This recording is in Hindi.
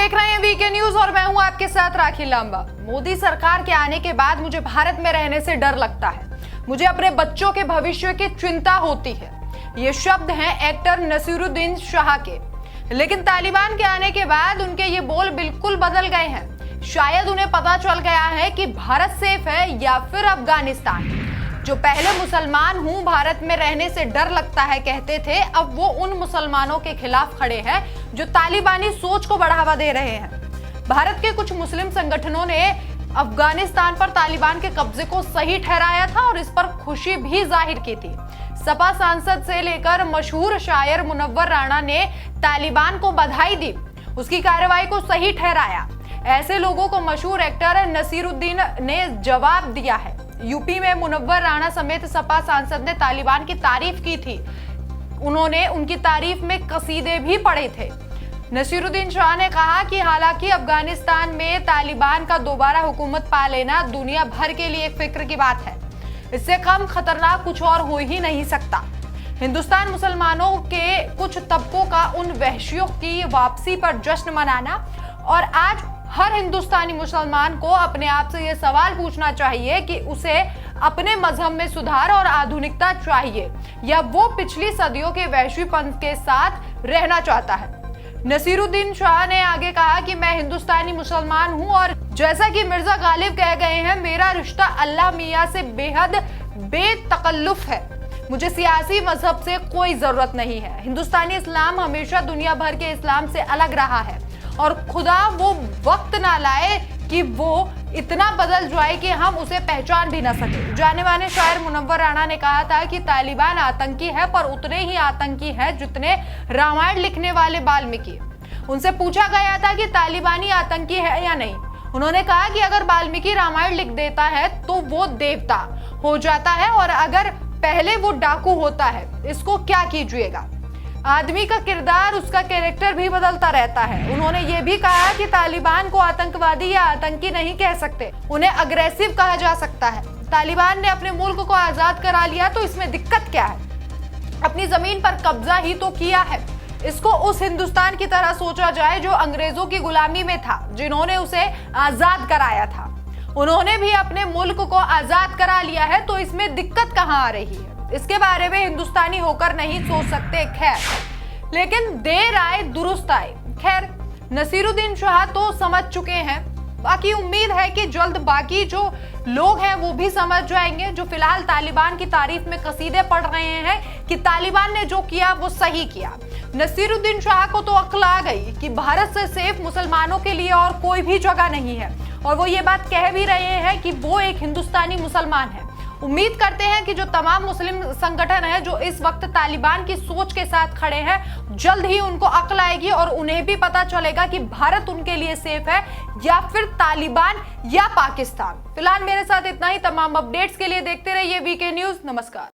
देख रहे हैं वीके न्यूज और मैं हूं आपके साथ राखी लांबा। मोदी सरकार के आने के बाद मुझे भारत में रहने से डर लगता है। मुझे अपने बच्चों के भविष्य की चिंता होती है। ये शब्द हैं एक्टर नसीरुद्दीन शाह के। लेकिन तालिबान के आने के बाद उनके ये बोल बिल्कुल बदल गए हैं। शायद उन्हें पता चल गया है कि भारत सेफ है या फिर अफगानिस्तान। जो पहले मुसलमान हूं, भारत में रहने से डर लगता है कहते थे, अब वो उन मुसलमानों के खिलाफ खड़े हैं जो तालिबानी सोच को बढ़ावा दे रहे हैं। भारत के कुछ मुस्लिम संगठनों ने अफगानिस्तान पर तालिबान के कब्जे को सही ठहराया था और इस पर खुशी भी जाहिर की थी। सपा सांसद से लेकर मशहूर शायर मुनव्वर राणा ने तालिबान को बधाई दी, उसकी कार्रवाई को सही ठहराया। ऐसे लोगों को मशहूर एक्टर नसीरुद्दीन ने जवाब दिया है। यूपी में मुनव्वर राणा समेत सपा सांसद ने तालिबान की तारीफ की थी। उन्होंने उनकी तारीफ में कसीदे भी पढ़े थे। नसीरुद्दीन शाह ने कहा कि हालांकि अफगानिस्तान में तालिबान का दोबारा हुकूमत पा लेना दुनिया भर के लिए फिक्र की बात है। इससे कम खतरनाक कुछ और हो ही नहीं सकता। हिंदुस्तान मुसलमानों के कुछ तबकों का उन वहशियों की वापसी पर जश्न मनाना, और आज हर हिंदुस्तानी मुसलमान को अपने आप से यह सवाल पूछना चाहिए कि उसे अपने मजहब में सुधार और आधुनिकता चाहिए या वो पिछली सदियों के वैश्वीपन के साथ रहना चाहता है। नसीरुद्दीन शाह ने आगे कहा कि मैं हिंदुस्तानी मुसलमान हूं और जैसा कि मिर्जा गालिब कह गए हैं, मेरा रिश्ता अल्लाह मियां से बेहद बेतकल्लुफ है। मुझे सियासी मजहब से कोई जरूरत नहीं है। हिंदुस्तानी इस्लाम हमेशा दुनिया भर के इस्लाम से अलग रहा है और खुदा वो वक्त ना लाए कि वो इतना बदल जाए कि हम उसे पहचान भी ना सके। जाने माने शायर मुनव्वर राणा ने कहा था कि तालिबान आतंकी है, पर उतने ही आतंकी है जितने रामायण लिखने वाले वाल्मीकि। उनसे पूछा गया था कि तालिबानी आतंकी है या नहीं। उन्होंने कहा कि अगर वाल्मीकि रामायण लिख देता है तो वो देवता हो जाता है, और अगर पहले वो डाकू होता है, इसको क्या कीजिएगा। आदमी का किरदार, उसका कैरेक्टर भी बदलता रहता है। उन्होंने ये भी कहा कि तालिबान को आतंकवादी या आतंकी नहीं कह सकते, उन्हें अग्रेसिव कहा जा सकता है। तालिबान ने अपने मुल्क को आजाद करा लिया तो इसमें दिक्कत क्या है? अपनी जमीन पर कब्जा ही तो किया है। इसको उस हिंदुस्तान की तरह सोचा जाए जो अंग्रेजों की गुलामी में था, जिन्होंने उसे आजाद कराया था। उन्होंने भी अपने मुल्क को आजाद करा लिया है, तो इसमें दिक्कत कहाँ आ रही है? इसके बारे में हिंदुस्तानी होकर नहीं सोच सकते। खैर, लेकिन देर आए दुरुस्त आए। खैर, नसीरुद्दीन शाह तो समझ चुके हैं। बाकी उम्मीद है कि जल्द बाकी जो लोग हैं वो भी समझ जाएंगे, जो फिलहाल तालिबान की तारीफ में कसीदे पढ़ रहे हैं कि तालिबान ने जो किया वो सही किया। नसीरुद्दीन शाह को तो अक्ल आ गई कि भारत से सेफ मुसलमानों के लिए और कोई भी जगह नहीं है, और वो ये बात कह भी रहे हैं कि वो एक हिंदुस्तानी मुसलमान है। उम्मीद करते हैं कि जो तमाम मुस्लिम संगठन है जो इस वक्त तालिबान की सोच के साथ खड़े हैं, जल्द ही उनको अक्ल आएगी और उन्हें भी पता चलेगा कि भारत उनके लिए सेफ है या फिर तालिबान या पाकिस्तान। फिलहाल मेरे साथ इतना ही। तमाम अपडेट्स के लिए देखते रहिए वीके न्यूज। नमस्कार।